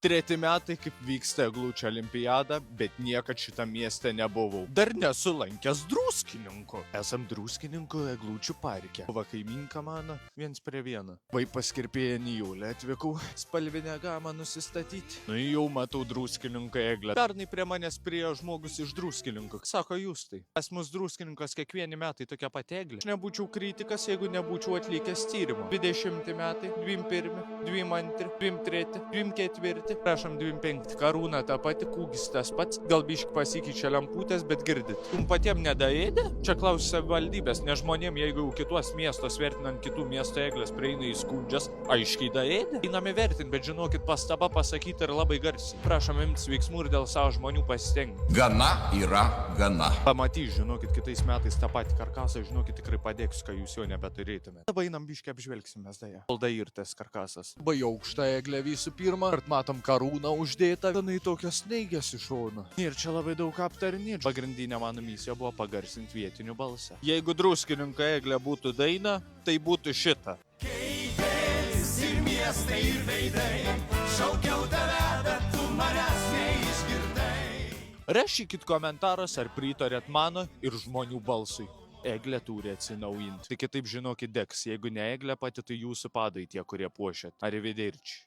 Treti metai, kaip vyksta eglučių olimpiada, bet niekad šitą miestą nebuvau. Dar nesu lankęs Druskininkų. Esam Druskininkų eglučių parke. Va kaimynka mano, 1:1. Vai paskirpėję Nijolę atvykau spalvinę gamą nusistatyti. Nu jau matau Druskininkų eglę. Pernai prie manęs priėjo žmogus iš Druskininkų. Sako, jūs tai. Pas mus Druskininkas kiekvieni metai tokia pat eglė. Aš nebūčiau kritikas, jeigu nebūčiau atlikęs tyrimą. 20 metai, 21, 22, 23, 24. Prašom 25. Karūna ta pati, kūgis tas pats. Gal biški pasikeičia lemputės, bet girdit. Jum patiem nedaėdė? Čia klausia savivaldybės, ne žmonėm, jeigu jau kitos miestos vertinant kitų miesto eglės prieina į skundžias, aiškiai daėdė. Einame vertinti, bet žinokit, pastaba pasakyti ir labai garsiai. Prašom imtis veiksmų ir dėl savo žmonių pasistengti. Gana yra gana. Pamatys, žinokit, kitais metais tą patį karkasą, žinokit, tikrai padėksiu, kai jūs jo nebeturėtumėte. Dabar einam biški apžvelgsim mes daja. Alda ir tas karkasas. Bai aukštą eglę visų pirma, ir matom karūną uždėta, tenai tokios snaigės iš šono. Ir čia labai daug aptarinėti. Pagrindinė mano misija buvo pagarsinti vietinių balsą. Jeigu Druskininko eglė būtų daina, tai būtų šita. Keitėsi ir miestai ir veidai, šaukiau tave, bet tu manęs neišgirdai. Rašykit komentaras, ar pritarėt mano ir žmonių balsui. Eglė turi atsinaujinti. Tik kitaip žinokit degs, jeigu ne eglė pati, tai jūsų padai tie, kurie puošiat. Arrivederci.